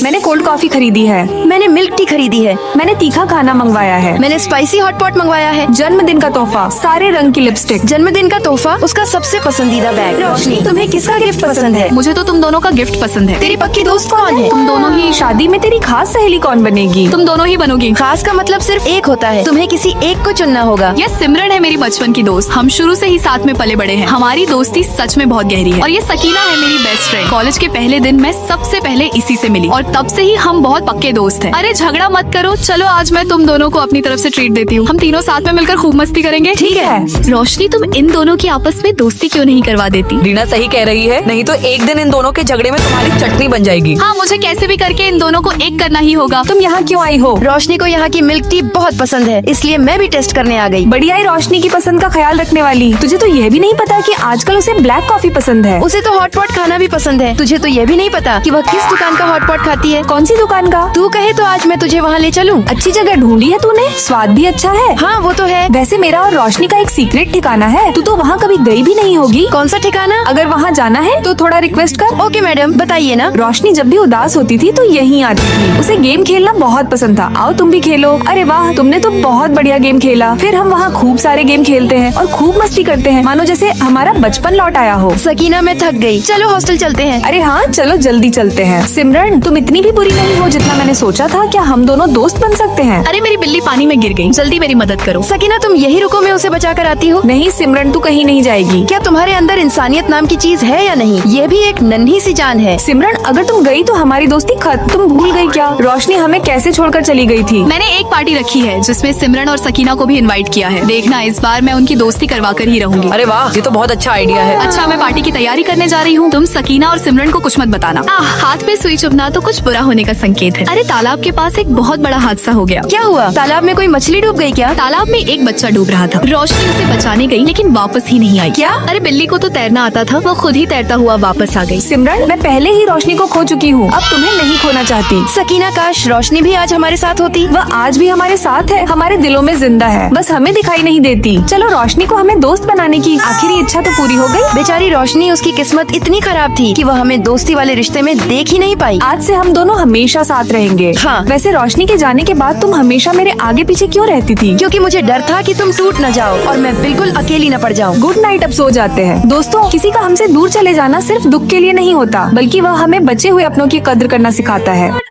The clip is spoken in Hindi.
मैंने कोल्ड कॉफी खरीदी है। मैंने मिल्क टी खरीदी है। मैंने तीखा खाना मंगवाया है। मैंने स्पाइसी हॉट पॉट मंगवाया है। जन्मदिन का तोहफा, सारे रंग की लिपस्टिक। जन्मदिन का तोहफा, उसका सबसे पसंदीदा बैग। रोशनी, तुम्हें किसका गिफ्ट पसंद है? मुझे तो तुम दोनों का गिफ्ट पसंद है। तेरी पक्की दोस्त कौन है? तुम दोनों ही। शादी में तेरी खास सहेली कौन बनेगी? तुम दोनों ही बनोगी। खास का मतलब सिर्फ एक होता है, तुम्हें किसी एक को चुनना होगा। ये सिमरन है मेरी बचपन की दोस्त। हम शुरू से ही साथ में पले बड़े हैं। हमारी दोस्ती सच में बहुत गहरी है। और ये सकीना है मेरी बेस्ट फ्रेंड। कॉलेज के पहले दिन मैं सबसे पहले इसी से मिली और तब से ही हम बहुत पक्के दोस्त हैं। अरे झगड़ा मत करो, चलो आज मैं तुम दोनों को अपनी तरफ से ट्रीट देती हूँ। हम तीनों साथ में मिलकर खूब मस्ती करेंगे। ठीक है। रोशनी, तुम इन दोनों की आपस में दोस्ती क्यों नहीं करवा देती? रीना सही कह रही है, नहीं तो एक दिन इन दोनों के झगड़े में तुम्हारी चटनी बन जाएगी। हाँ, मुझे कैसे भी करके इन दोनों को एक करना ही होगा। तुम यहाँ क्यों आई हो? रोशनी को यहाँ की मिल्क टी बहुत पसंद है, इसलिए मैं भी टेस्ट करने आ गई। बढ़िया ही रोशनी की पसंद का ख्याल रखने वाली। तुझे तो यह भी नहीं पता कि आजकल उसे ब्लैक कॉफी पसंद है। उसे तो हॉट पॉट खाना भी पसंद है। तुझे तो ये भी नहीं पता कि वह किस दुकान का हॉट पॉट खाती है। कौन सी दुकान का? तू कहे तो आज मैं तुझे वहाँ ले चलूँ। अच्छी जगह ढूंढी है तूने, स्वाद भी अच्छा है। हाँ वो तो है। वैसे मेरा और रोशनी का एक सीक्रेट ठिकाना है, तू तो वहाँ कभी गई भी नहीं होगी। कौन सा ठिकाना? अगर वहाँ जाना है तो थोड़ा रिक्वेस्ट कर। ओके मैडम, बताइए ना। रोशनी जब भी उदास होती थी तो यहीं आती थी। उसे गेम खेलना बहुत पसंद था। आओ तुम भी खेलो। अरे वाह, तुमने तो बहुत बढ़िया गेम खेला। फिर हम वहाँ खूब सारे गेम खेलते हैं और खूब मस्ती करते हैं, मानो जैसे हमारा बचपन लौट आया हो। सकीना, मैं थक गई, चलो हॉस्टल चलते हैं। अरे हाँ चलो जल्दी चलते हैं। सिमरन, तुम इतनी भी बुरी नहीं हो जितना मैंने सोचा था। क्या हम दोनों दोस्त बन सकते हैं? अरे मेरी बिल्ली पानी में गिर गई, जल्दी मेरी मदद करो। सकीना, तुम यही रुको, मैं उसे बचा कर आती हूँ। नहीं सिमरन, तू कहीं नहीं जाएगी। क्या तुम्हारे अंदर इंसानियत नाम की चीज है या नहीं? ये भी एक नन्ही सी जान है। सिमरन, अगर तुम गई तो हमारी दोस्ती खत्म। तुम भूल गई क्या रोशनी हमें कैसे छोड़कर चली गई थी? मैंने एक पार्टी रखी है जिसमें सिमरन और सकीना को भी इनवाइट किया है। देखना इस बार मैं उनकी दोस्ती करवा कर ही रहूंगी। अरे वाह, ये तो बहुत अच्छा आइडिया है। अच्छा, मैं पार्टी की तैयारी करने जा रही हूँ। तुम सकीना और सिमरन को कुछ मत बताना। हाथ पे सुई चुभना तो कुछ बुरा होने का संकेत है। अरे तालाब के पास एक बहुत बड़ा हादसा हो गया। क्या हुआ? तालाब में कोई मछली डूब गई क्या? तालाब में एक बच्चा डूब रहा था। रोशनी उसे बचाने गई लेकिन वापस ही नहीं आई। क्या? अरे बिल्ली को तो तैरना आता था, वो खुद ही तैरता हुआ वापस आ गई। सिमरन, मैं पहले ही रोशनी को खो चुकी हूँ, अब तुम्हें नहीं खोना चाहती। सकीना, काश रोशनी भी आज हमारे साथ होती। वह आज भी हमारे साथ है, हमारे दिलों में जिंदा है, बस हमें दिखाई नहीं देती। चलो रोशनी को हमें दोस्त बनाने की आखिरी इच्छा तो पूरी हो गई। बेचारी रोशनी, उसकी किस्मत इतनी खराब थी कि वह हमें दोस्ती वाले रिश्ते में देख ही नहीं पाई। आज से हम दोनों हमेशा साथ रहेंगे। हाँ। वैसे रोशनी के जाने के बाद तुम हमेशा मेरे आगे पीछे क्यों रहती थी? क्योंकि मुझे डर था कि तुम टूट न जाओ और मैं बिल्कुल अकेली न पड़ जाऊं। गुड नाइट, अब सो जाते हैं। दोस्तों, किसी का हमसे दूर चले जाना सिर्फ दुख के लिए नहीं होता, बल्कि वह हमें बचे हुए अपनों की कद्र करना सिखाता है।